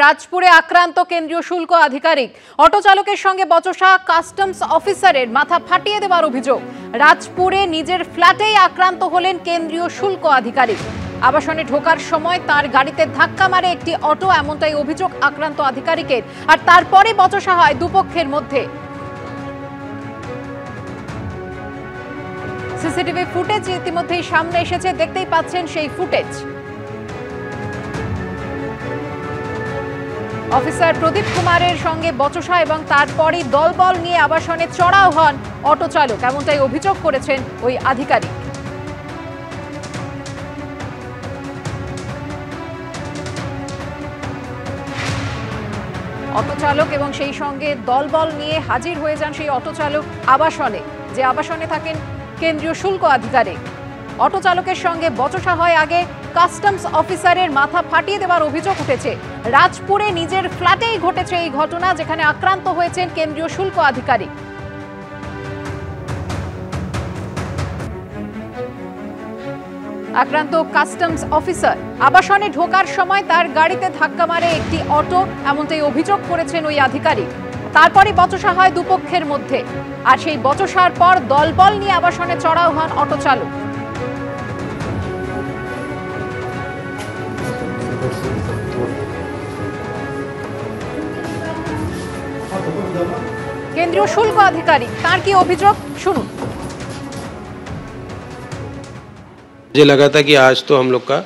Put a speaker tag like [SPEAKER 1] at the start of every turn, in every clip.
[SPEAKER 1] রাজপুরে আক্রান্ত কেন্দ্রীয় শুল্ক আধিকারিক, অটো চালকের সঙ্গে বচসা কাস্টমস অফিসারের মাথা ফাটিয়ে দেওয়ার অভিযোগ। রাজপুরে নিজের ফ্ল্যাটেই আক্রান্ত হলেন কেন্দ্রীয় শুল্ক আধিকারিক। আবাসনে ঢোকার সময় তার গাড়িতে ধাক্কা মারে একটি অটো, এমনটাই অভিযোগ আক্রান্ত আধিকারিকের। আর তারপরে বচসা হয় দুপক্ষের মধ্যে। সিসিটিভি ফুটেজ ইতিমধ্যেই সামনে এসেছে, দেখতেই পাচ্ছেন সেই ফুটেজ। অফিসার প্রদীপ কুমারের সঙ্গে বচসা এবং তারপরই দলবল নিয়ে আবাসনে চড়াও হন অটো চালক, এমনটাই অভিযোগ করেছেন ওই আধিকারিক। অটো চালক এবং সেই সঙ্গে দলবল নিয়ে হাজির হয়ে যান সেই অটো চালক আবাসনে, যে আবাসনে থাকেন কেন্দ্রীয় শুল্ক আধিকারিক। অটো চালকের সঙ্গে বচসা হয় আগে, কাস্টমস অফিসারের মাথা ফাটিয়ে দেওয়ার অভিযোগ উঠেছে। রাজপুরে নিজের ফ্ল্যাটেই ঘটেছে এই ঘটনা, যেখানে আক্রান্ত হয়েছেন কেন্দ্রীয় শুল্ক আধিকারিক। আক্রান্ত কাস্টমস অফিসার আবাসনে ঢোকার সময় তার গাড়িতে ধাক্কা মারে একটি অটো, এমনটাই অভিযোগ করেছেন ওই আধিকারিক। তারপরে বচসা হয় দুপক্ষের মধ্যে, আর সেই বচসার পর দলবল নিয়ে আবাসনে চড়াও হন অটো চালক। কেন্দ্রীয় শুল্ক আধিকারিক, তার কি অভিযোগ শুনুন।
[SPEAKER 2] मुझे लगा था कि आज तो हम लोग का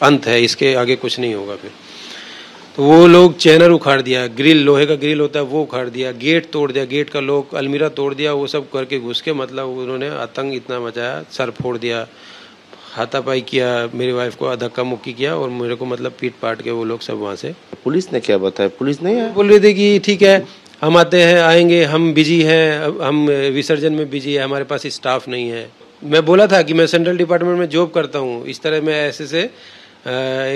[SPEAKER 2] अंत है, इसके आगे कुछ नहीं होगा। फिर तो वो लोग चैनर उखाड़ दिया, ग्रिल, लोहे का ग्रिल होता है वो उखाड़ दिया, गेट तोड़ दिया, गेट का लोग अलमीरा तोड़ दिया, वो सब करके घुस के मतलब उन्होंने आतंक इतना मचाया, सर फोड़ दिया, हाथापाई किया, मेरी वाइफ को धक्का मुक्की किया और मेरे को मतलब पीट पाट के वो लोग सब वहाँ से।
[SPEAKER 3] पुलिस ने क्या बताया? पुलिस नहीं है,
[SPEAKER 2] बोल रहे थे कि ठीक है हम आते हैं, आएंगे, हम बिजी हैं, हम विसर्जन में बिजी है, हमारे पास स्टाफ नहीं है। मैं बोला था कि मैं सेंट्रल डिपार्टमेंट में जॉब करता हूँ, इस तरह मैं ऐसे से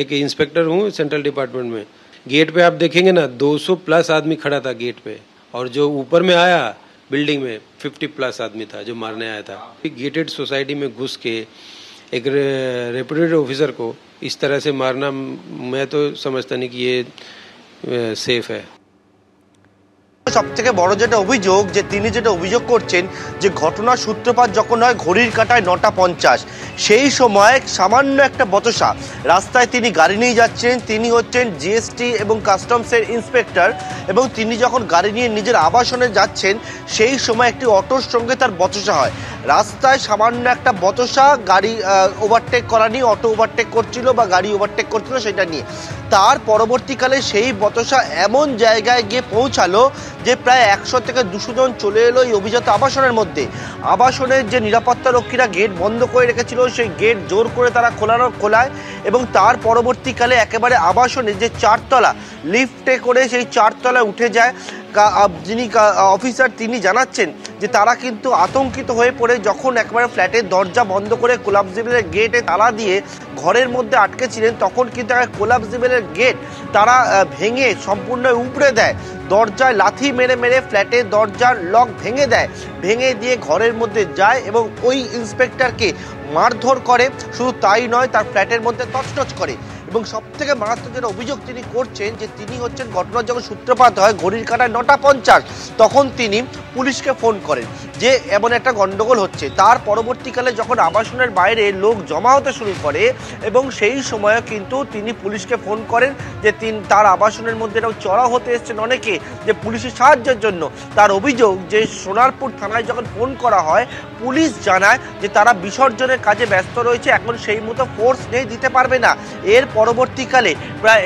[SPEAKER 2] एक इंस्पेक्टर हूँ सेंट्रल डिपार्टमेंट में। गेट पे आप देखेंगे ना 200 प्लस आदमी खड़ा था गेट पे, और जो ऊपर में आया बिल्डिंग में 50 प्लस आदमी था जो मारने आया था। गेटेड सोसाइटी में घुस के एक रेपुटेड ऑफिसर को इस तरह से मारना, मैं तो समझता नहीं कि ये सेफ है।
[SPEAKER 4] সবথেকে বড় যেটা অভিযোগ, যে তিনি যেটা অভিযোগ করছেন যে ঘটনার সূত্রপাত যখন হয় ঘড়ির কাঁটায় 9:50, সেই সময় সামান্য একটা বচসা, রাস্তায় তিনি গাড়ি নিয়ে যাচ্ছেন, তিনি হচ্ছেন জিএসটি এবং কাস্টমসের ইন্সপেক্টর, এবং তিনি যখন গাড়ি নিয়ে নিজের আবাসনে যাচ্ছেন সেই সময় একটি অটোর সঙ্গে তার বচসা হয়। রাস্তায় সামান্য একটা বচসা, গাড়ি ওভারটেক করা নিয়ে, অটো ওভারটেক করছিল বা গাড়ি ওভারটেক করছিল সেটা নিয়ে। তার পরবর্তীকালে সেই বচসা এমন জায়গায় গিয়ে পৌঁছালো যে প্রায় 100 থেকে 200 জন চলে এলো এই অভিজাত আবাসনের মধ্যে। আবাসনের যে নিরাপত্তা রক্ষীরা গেট বন্ধ করে রেখেছিল, সেই গেট জোর করে তারা খোলায়, এবং তার পরবর্তীকালে একেবারে আবাসনের যে 4 তলা, লিফটে করে সেই 4 তলায় উঠে যায়। যিনি অফিসার তিনি জানাচ্ছেন যে তারা কিন্তু আতঙ্কিত হয়ে পড়ে, যখন একেবারে ফ্ল্যাটের দরজা বন্ধ করে কোলাপসিবলের গেটে তালা দিয়ে ঘরের মধ্যে আটকে ছিলেন, তখন কিন্তু কোলাপসিবলের গেট তারা ভেঙে সম্পূর্ণ উপড়ে দেয়, দরজায় লাথি মেরে ফ্ল্যাটের দরজার লক ভেঙে দেয়, ভেঙে দিয়ে ঘরের মধ্যে যায় এবং ওই ইন্সপেক্টরকে মারধর করে। শুধু তাই নয়, তার ফ্ল্যাটের মধ্যে তছনছ করে। এবং সবথেকে মারাত্মক যেটা অভিযোগ তিনি করছেন, যে তিনি হচ্ছেন ঘটনার যখন সূত্রপাত হয় ঘড়ির কাঁটায় 9:50, তখন তিনি পুলিশকে ফোন করেন যে এমন একটা গন্ডগোল হচ্ছে। তার পরবর্তীকালে যখন আবাসনের বাইরে লোক জমা হতে শুরু করে, এবং সেই সময় কিন্তু তিনি পুলিশকে ফোন করেন যে তার আবাসনের মধ্যে এরকম চড়াও হতে এসছেন অনেকে, যে পুলিশের সাহায্যের জন্য। তার অভিযোগ যে সোনারপুর থানায় যখন ফোন করা হয়, পুলিশ জানায় যে তারা বিসর্জনের কাজে ব্যস্ত রয়েছে, এখন সেই মতো ফোর্স নেই, দিতে পারবে না। এর পরবর্তীকালে প্রায়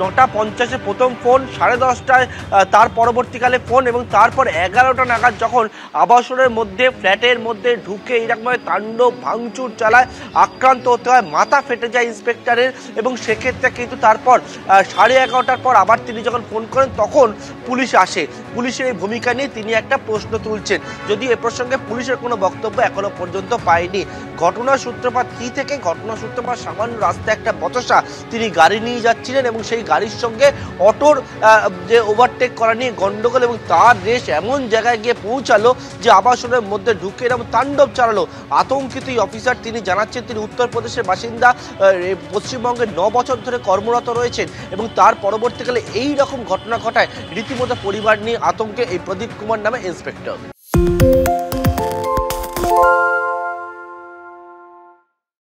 [SPEAKER 4] 9:50 প্রথম ফোন, 10:30 তার পরবর্তীকালে ফোন, এবং তারপর 11টা নাগাদ যখন আবাসনের মধ্যে ফ্ল্যাটের মধ্যে ঢুকে এরকমভাবে তাণ্ডব ভাঙচুর চালায়, আক্রান্ত হতে হয়, মাথা ফেটে যায় ইন্সপেক্টরের। এবং সেক্ষেত্রে কিন্তু তারপর 11:30টার পর আবার তিনি যখন ফোন করেন, তখন পুলিশ আসে। পুলিশের এই ভূমিকা নিয়ে তিনি একটা প্রশ্ন তুলছেন, যদিও এ প্রসঙ্গে পুলিশের কোনো বক্তব্য এখনো পর্যন্ত পায়নি। ঘটনার সূত্রপাত কি থেকে? ঘটনার সূত্রপাত সামান্য রাস্তায় একটা বচসা, তিনি গাড়ি নিয়ে যাচ্ছিলেন এবং সেই গাড়ির সঙ্গে অটোর যে ওভারটেক করা নিয়ে গন্ডগোল, এবং তার রেশ এমন জায়গায় গিয়ে পৌঁছালো যে আবাসনের মধ্যে ঢুকে এরকম তাণ্ডব চালালো। আতঙ্কিত এই অফিসার, তিনি জানাচ্ছেন তিনি উত্তরপ্রদেশের বাসিন্দা, পশ্চিমবঙ্গে 9 বছর ধরে কর্মরত রয়েছেন এবং তার পরবর্তীকালে এই রকম ঘটনা ঘটায় রীতিমতো পরিবার নিয়ে আতঙ্কে এই প্রদীপ কুমার নামে ইন্সপেক্টর।